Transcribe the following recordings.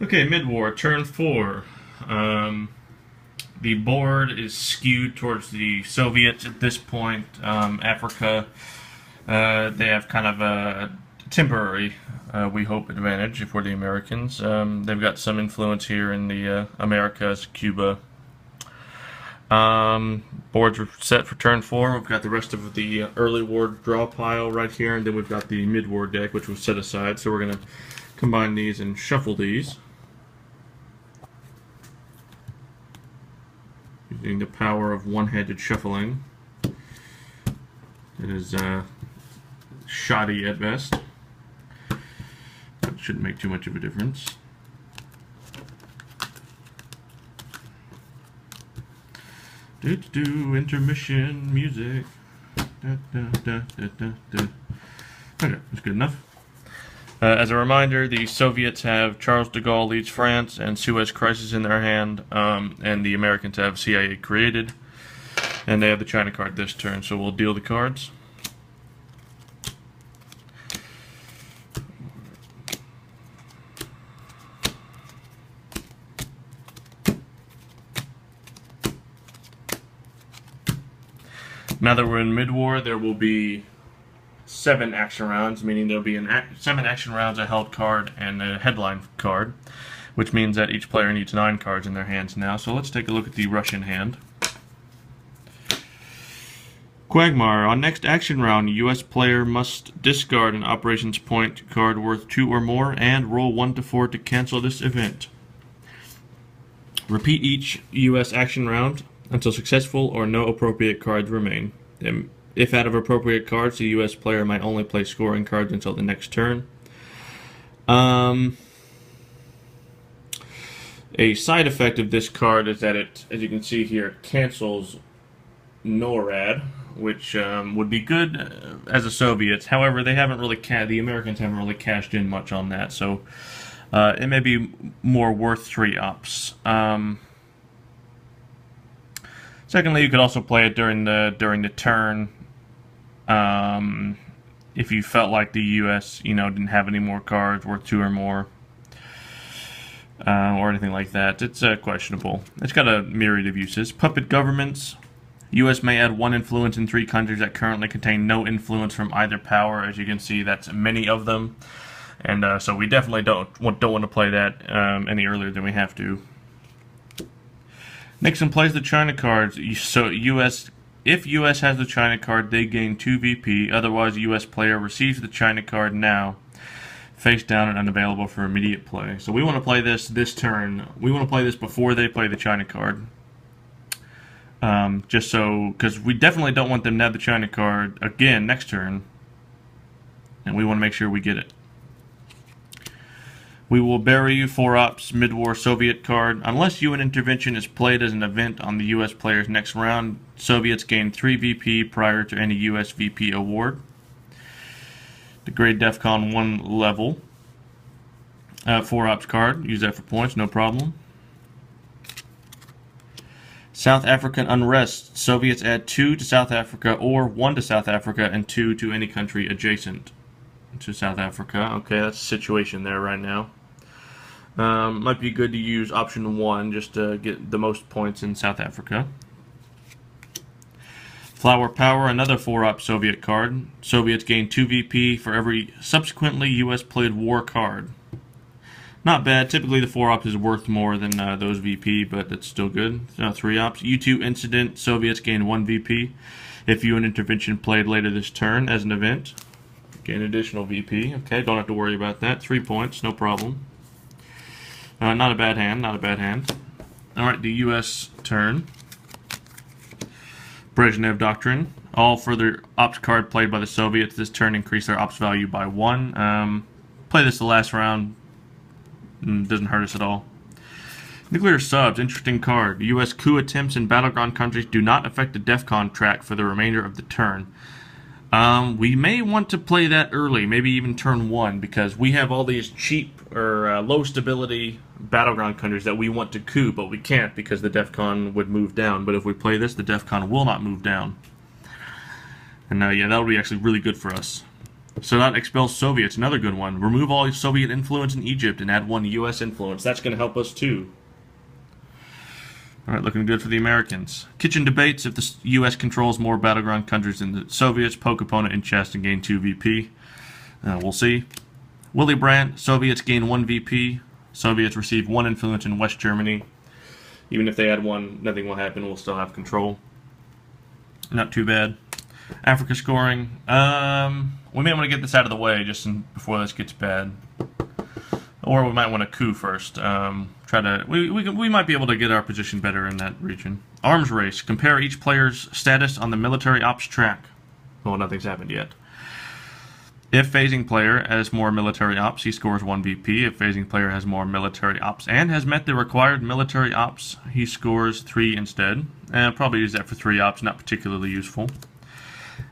Okay, mid-war, turn 4. The board is skewed towards the Soviets at this point. Africa, they have kind of a temporary, we hope, advantage for the Americans. They've got some influence here in the Americas, Cuba. Boards are set for turn 4. We've got the rest of the early war draw pile right here, and then we've got the mid-war deck, which was set aside. So we're going to combine these and shuffle these, using the power of one-handed shuffling. It is shoddy at best, but shouldn't make too much of a difference. Intermission music. Okay, that's good enough. As a reminder, the Soviets have Charles de Gaulle leads France and Suez Crisis in their hand, and the Americans have CIA created, and they have the China card this turn, so we'll deal the cards. Now that we're in mid-war, there will be 7 action rounds, meaning there'll be 7 action rounds, a held card, and a headline card, which means that each player needs 9 cards in their hands now. So let's take a look at the Russian hand. Quagmire. On next action round, a U.S. player must discard an operations point card worth 2 or more and roll 1 to 4 to cancel this event. Repeat each U.S. action round until successful or no appropriate cards remain. If out of appropriate cards, the U.S. player might only play scoring cards until the next turn. A side effect of this card is that it, as you can see here, cancels NORAD, which would be good as the Soviets. However, they haven't really the Americans haven't really cashed in much on that, so it may be more worth 3 ups. Secondly, you could also play it during the turn. If you felt like the U.S., didn't have any more cards worth 2 or more, or anything like that. It's questionable. It's got a myriad of uses. Puppet governments. U.S. may add 1 influence in 3 countries that currently contain no influence from either power. As you can see, that's many of them, and so we definitely don't want to play that any earlier than we have to. Nixon plays the China cards. So if U.S. has the China card, they gain 2 VP. Otherwise, U.S. player receives the China card now, face down and unavailable for immediate play. So we want to play this turn. We want to play this before they play the China card. Just so, because we definitely don't want them to have the China card again next turn, and we want to make sure we get it. We will bury you 4 ups mid-war Soviet card. Unless UN intervention is played as an event on the US player's next round, Soviets gain 3 VP prior to any US VP award. Degrade DEFCON 1 level. 4 ups card. Use that for points, no problem. South African unrest. Soviets add 2 to South Africa or 1 to South Africa and 2 to any country adjacent to South Africa. Okay, that's the situation there right now. Might be good to use option 1 just to get the most points in South Africa. Flower Power, another 4-up Soviet card. Soviets gain 2 VP for every subsequently US played war card. Not bad. Typically the 4-ops is worth more than those VP, but it's still good. 3-ops. U2 Incident, Soviets gain 1 VP. If UN intervention played later this turn as an event, gain additional VP. Okay, don't have to worry about that. 3 points, no problem. Not a bad hand, not a bad hand. Alright, the US turn. Brezhnev Doctrine. All further ops card played by the Soviets this turn increase their ops value by 1. Play this the last round. Doesn't hurt us at all. Nuclear Subs, interesting card. U.S. coup attempts in battleground countries do not affect the DEFCON track for the remainder of the turn. We may want to play that early, maybe even turn 1, because we have all these cheap or low stability battleground countries that we want to coup, but we can't because the DEFCON would move down. But if we play this, the DEFCON will not move down. And yeah, that would be actually really good for us. Sadat expels Soviets, another good one. Remove all Soviet influence in Egypt and add 1 U.S. influence. That's going to help us too. Alright, looking good for the Americans. Kitchen debates. If the U.S. controls more battleground countries than the Soviets, poke opponent in chest and gain 2 VP. We'll see. Willy Brandt. Soviets gain 1 VP. Soviets receive 1 influence in West Germany. Even if they add 1, nothing will happen. We'll still have control. Not too bad. Africa scoring. We may want to get this out of the way just before this gets bad. Or we might want to coup first. We might be able to get our position better in that region. Arms race. Compare each player's status on the military ops track. Well, nothing's happened yet. If phasing player has more military ops, he scores 1 VP. If phasing player has more military ops and has met the required military ops, he scores 3 instead. And probably use that for 3 ops, not particularly useful.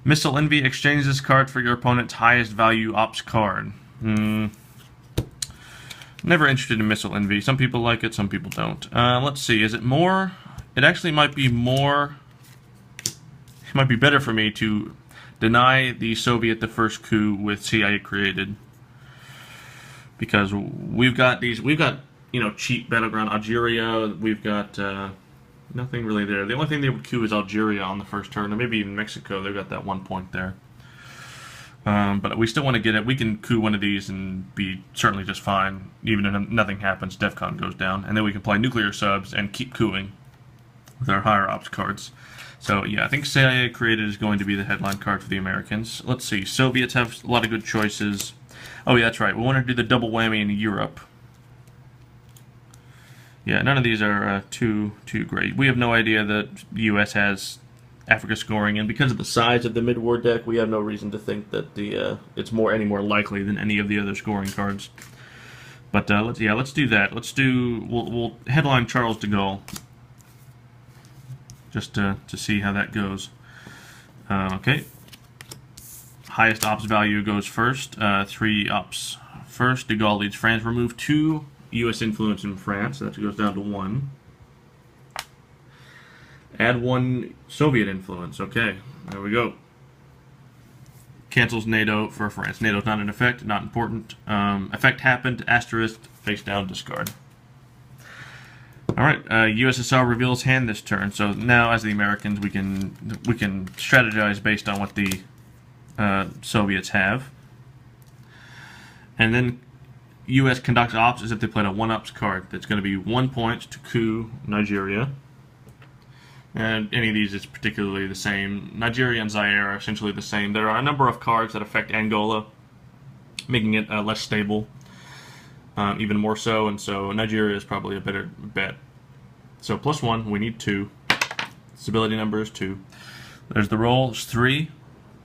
Missile Envy. Exchange this card for your opponent's highest value ops card. Never interested in Missile Envy. Some people like it, some people don't. Let's see. Is it more? It actually might be more. It might be better for me to deny the Soviet the first coup with CIA created, because we've got cheap battleground Algeria. We've got nothing really there. The only thing they would coup is Algeria on the first turn, or maybe even Mexico. They've got that 1 point there. But we still want to get it. We can coup one of these and be certainly just fine, even if nothing happens. DEFCON goes down, and then we can play nuclear subs and keep cooing with our higher ops cards. So yeah, I think CIA created is going to be the headline card for the Americans. Let's see. Soviets have a lot of good choices. Oh yeah, that's right. We want to do the double whammy in Europe. Yeah, none of these are too great. We have no idea that the U.S. has Africa scoring, and because of the size of the mid-war deck, we have no reason to think that it's any more likely than any of the other scoring cards. But let's do that. We'll headline Charles de Gaulle just to see how that goes. Okay. Highest ops value goes first. 3 ops first. De Gaulle leads France. Remove 2 U.S. influence in France. So that goes down to 1. Add 1 Soviet influence. Okay, there we go. Cancels NATO for France. NATO's not in effect, not important. Effect happened, asterisk, face down, discard. Alright, USSR reveals hand this turn. So now, as the Americans, we can strategize based on what the Soviets have. And then US conducts ops as if they played a 1-ups card. That's going to be 1 point to coup Nigeria. And any of these is particularly the same. Nigeria and Zaire are essentially the same. There are a number of cards that affect Angola, making it less stable, even more so, and so Nigeria is probably a better bet. So +1, we need 2. Stability number is 2. There's the roll, is 3,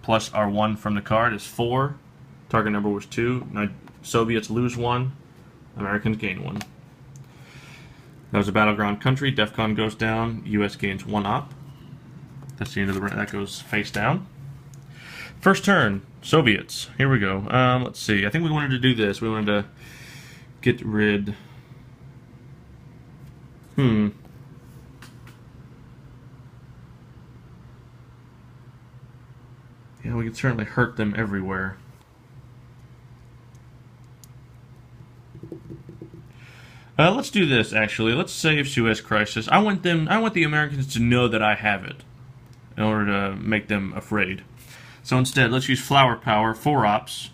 plus our 1 from the card is 4. Target number was 2. Soviets lose 1, Americans gain 1. That was a battleground country. DEFCON goes down. U.S. gains 1 op. That's the end of the round. That goes face down. First turn, Soviets. Here we go. Let's see. I think we wanted to do this. We wanted to get rid. Yeah, we can certainly hurt them everywhere. Let's do this, actually. Let's save Suez Crisis. I want the Americans to know that I have it in order to make them afraid. So instead, let's use Flower Power, 4 ops,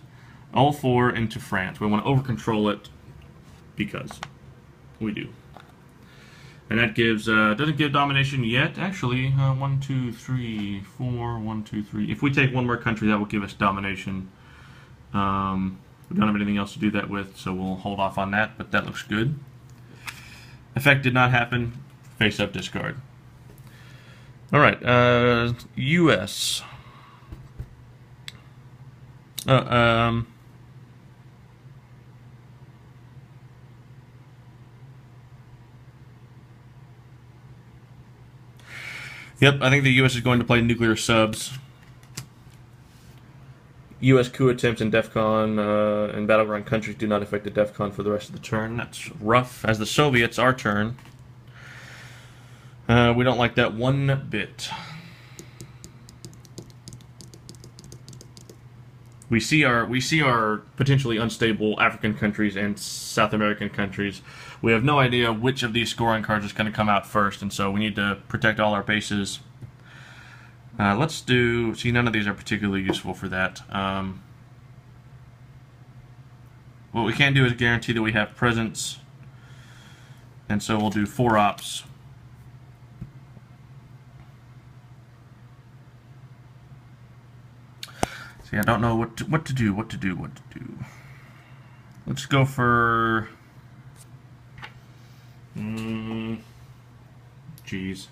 all 4 into France. We want to over-control it because we do. And that gives, doesn't give domination yet, actually. 1, 2, 3, 4, 1, 2, 3. If we take 1 more country, that will give us domination. We don't have anything else to do that with, so we'll hold off on that, but that looks good. Effect did not happen. Face up, discard. Alright, US. Yep, I think the US is going to play nuclear subs. U.S. coup attempts in DEFCON and battleground countries do not affect the DEFCON for the rest of the turn. That's rough. As the Soviets, our turn. We don't like that 1 bit. we see our potentially unstable African countries and South American countries. We have no idea which of these scoring cards is going to come out first, and so we need to protect all our bases. Let's do. See, none of these are particularly useful for that. What we can do is guarantee that we have presence, and so we'll do 4 ops. See, I don't know what to do. Let's go for. Geez.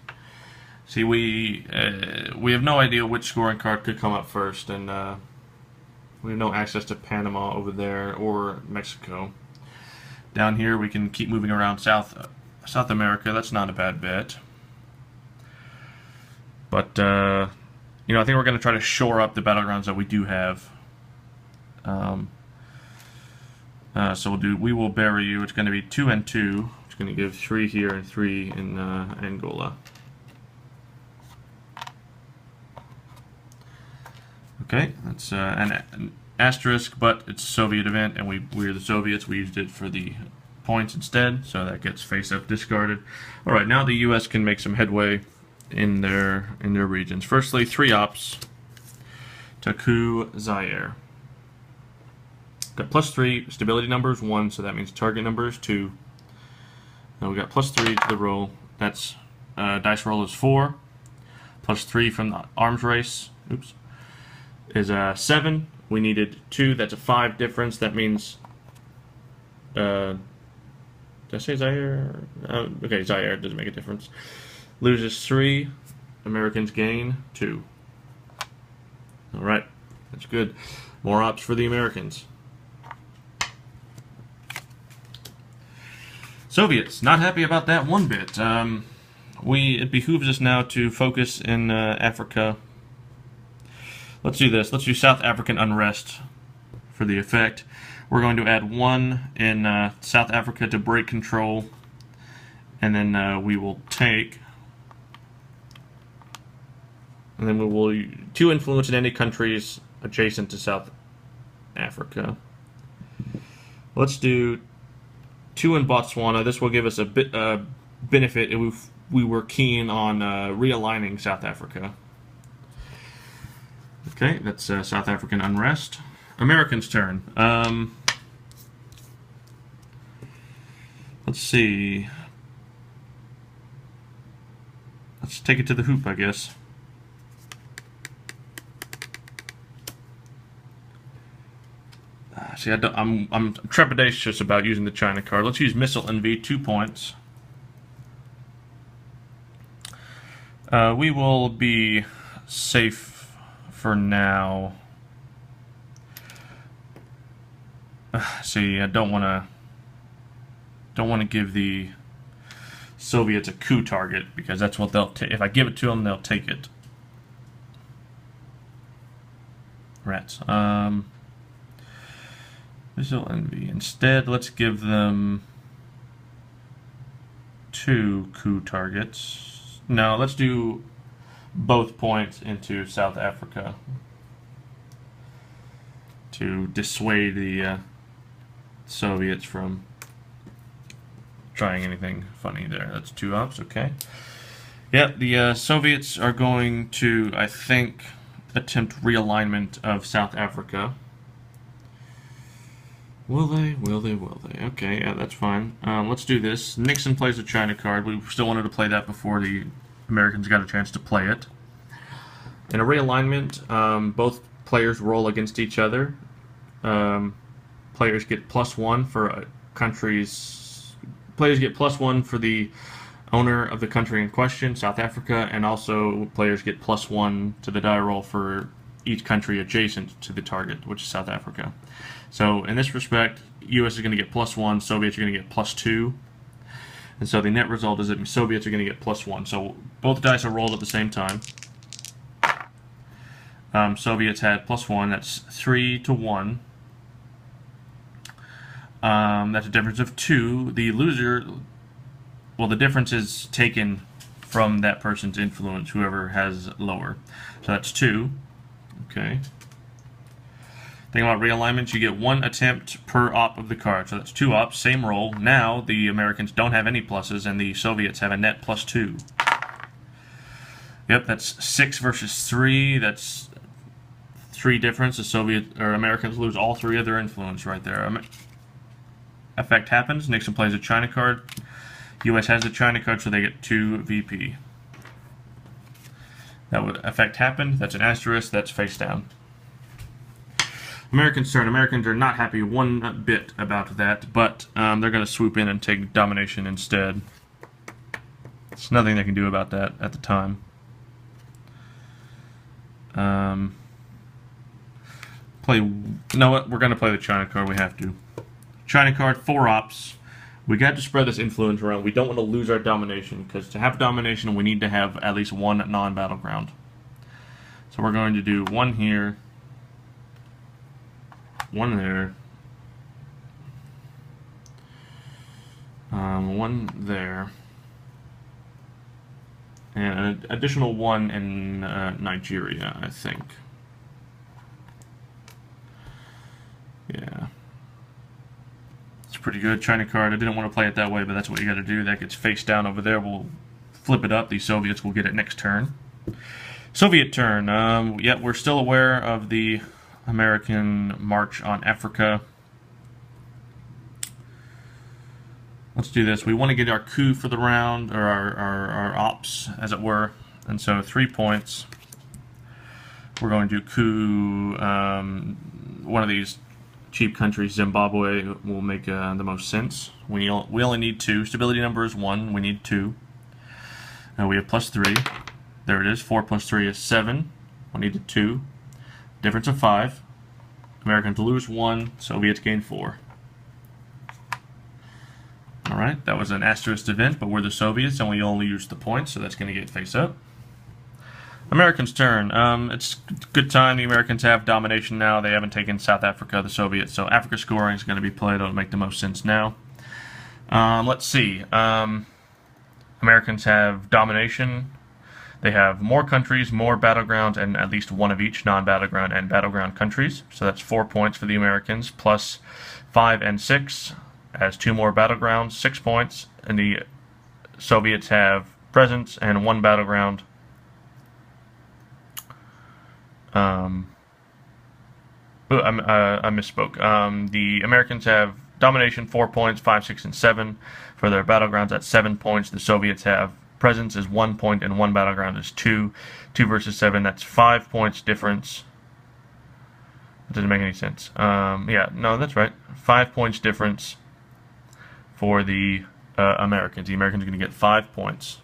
See, we have no idea which scoring card could come up first, and we have no access to Panama over there or Mexico. Down here, we can keep moving around South America. That's not a bad bet. But I think we're going to try to shore up the battlegrounds that we do have. So we will bury you. It's going to be 2 and 2. It's going to give 3 here and 3 in Angola. Okay, that's an asterisk, but it's a Soviet event, and we're the Soviets. We used it for the points instead, so that gets face-up discarded. All right, now the U.S. can make some headway in their regions. Firstly, 3 ops. Taku Zaire. Got +3 stability numbers 1, so that means target number is 2. Now we got +3 to the roll. That's dice roll is 4. +3 from the arms race. Oops. Is 7. We needed 2. That's a 5 difference. That means. Did I say Zaire? Okay, Zaire doesn't make a difference. Loses 3. Americans gain 2. All right, that's good. More ops for the Americans. Soviets, not happy about that one bit. It behooves us now to focus in Africa. Let's do this. Let's do South African unrest for the effect. We're going to add 1 in South Africa to break control, and then we will take, and then we will 2 influence in any countries adjacent to South Africa. Let's do 2 in Botswana. This will give us a bit benefit if we were keen on realigning South Africa. Okay, that's South African unrest. Americans' turn. Let's see. Let's take it to the hoop, I guess. See, I'm trepidatious about using the China card. Let's use Missile Envy, 2 points. We will be safe for now. See, I don't want to give the Soviets a coup target, because that's what they'll take. If I give it to them, they'll take it. Rats. Missile Envy. Instead, let's give them 2 coup targets. No, let's do both points into South Africa to dissuade the Soviets from trying anything funny there. That's 2 ops, okay. Yeah, the Soviets are going to, I think, attempt realignment of South Africa. Will they? Will they? Will they? Okay, yeah, that's fine. Let's do this. Nixon plays the China card. We still wanted to play that before the Americans got a chance to play it. In a realignment, both players roll against each other. Players get +1 for countries. Players get +1 for the owner of the country in question, South Africa, and also players get +1 to the die roll for each country adjacent to the target, which is South Africa. So in this respect, U.S. is going to get +1, Soviets are going to get +2, and so the net result is that Soviets are going to get +1. So both dice are rolled at the same time. Soviets had +1. That's 3 to 1. That's a difference of 2. The loser, well, the difference is taken from that person's influence, whoever has lower. So that's 2. Okay. Thing about realignments, you get 1 attempt per op of the card. So that's 2 ops, same roll. Now the Americans don't have any pluses, and the Soviets have a net +2. Yep, that's 6 versus 3. That's 3 difference. The Soviet or Americans lose all 3 of their influence right there. Effect happens. Nixon plays a China card. U.S. has a China card, so they get 2 VP. That would effect happened. That's an asterisk. That's face down. Americans' turn. Americans are not happy one bit about that, but they're going to swoop in and take domination instead. There's nothing they can do about that at the time. You know what? We're going to play the China card. We have to. China card, 4 ops. We got to spread this influence around. We don't want to lose our domination, because to have domination, we need to have at least 1 non-battleground. So we're going to do 1 here, 1 there, 1 there, and an additional 1 in Nigeria, I think. Yeah. It's pretty good. China card. I didn't want to play it that way, but that's what you got to do. That gets face down over there. We'll flip it up. The Soviets will get it next turn. Soviet turn. Yeah, we're still aware of the American march on Africa. Let's do this. We want to get our coup for the round, or our ops, as it were. And so 3 points. We're going to coup one of these cheap countries. Zimbabwe will make the most sense. We only need 2. Stability number is 1. We need 2. We have +3. There it is. 4 + 3 is 7. We need a 2. Difference of 5. Americans lose 1. Soviets gain 4. Alright, that was an asterisk event, but we're the Soviets and we only use the points, so that's going to get face up. Americans' turn. It's a good time. The Americans have domination now. They haven't taken South Africa, the Soviets, so Africa scoring is going to be played. It'll make the most sense now. Let's see. Americans have domination. They have more countries, more battlegrounds, and at least 1 of each non-battleground and battleground countries. So that's 4 points for the Americans, plus 5 and 6 as 2 more battlegrounds, 6 points. And the Soviets have presence and 1 battleground. I misspoke. The Americans have domination, 4 points, 5, 6, and 7 for their battlegrounds. That's 7 points. The Soviets have presence is 1 point, and 1 battleground is 2. 2 versus 7. That's 5 points difference. That doesn't make any sense. Yeah, no, that's right. 5 points difference for the Americans. The Americans are going to get 5 points.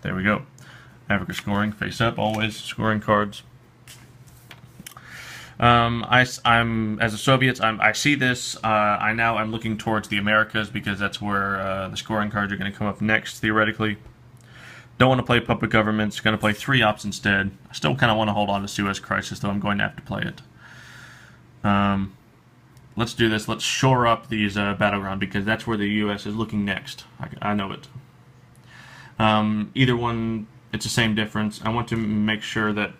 There we go. Africa scoring, face up, always scoring cards. I'm as a Soviets, I see this. I'm looking towards the Americas because that's where the scoring cards are going to come up next, theoretically. Don't want to play puppet governments. Going to play 3 ops instead. I still kind of want to hold on to Suez Crisis, though I'm going to have to play it. Let's do this. Let's shore up these battleground because that's where the U.S. is looking next. I know it. Either one, it's the same difference. I want to make sure that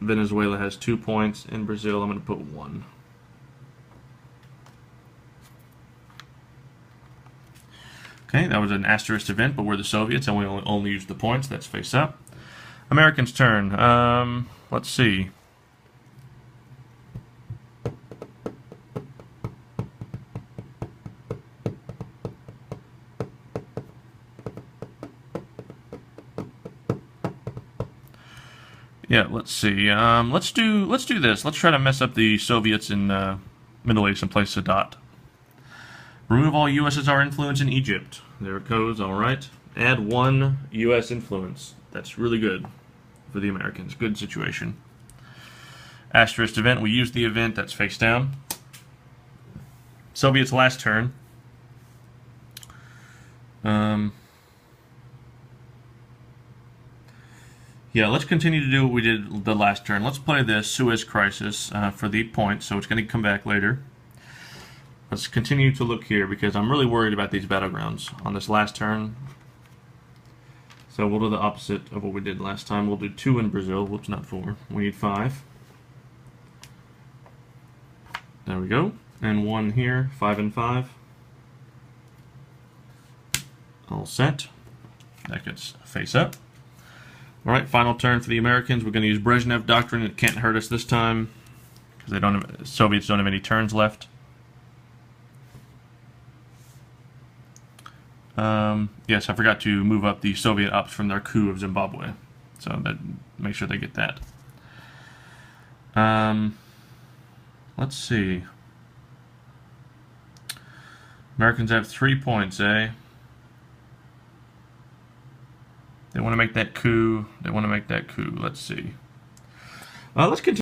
Venezuela has 2 points. In Brazil, I'm going to put 1. Okay, that was an asterisk event, but we're the Soviets and we only use the points. That's face up. Americans' turn. Let's see. Yeah, let's see. Let's do this. Let's try to mess up the Soviets in Middle East and place Sadat. Remove all USSR influence in Egypt. There it goes. All right. Add 1 U.S. influence. That's really good for the Americans. Good situation. Asterisk event. We use the event. That's face down. Soviets' last turn. Yeah, let's continue to do what we did the last turn. Let's play this Suez Crisis for the points, so it's going to come back later. Let's continue to look here because I'm really worried about these battlegrounds on this last turn. So we'll do the opposite of what we did last time. We'll do 2 in Brazil. Whoops, not 4. We need 5. There we go. And 1 here, 5 and 5. All set. That gets face up. Alright, final turn for the Americans. We're going to use Brezhnev Doctrine. It can't hurt us this time, because Soviets don't have any turns left. Yes, I forgot to move up the Soviet ops from their coup of Zimbabwe. So that make sure they get that. Let's see. Americans have 3 points, eh? They want to make that coup. Let's see. Let's continue.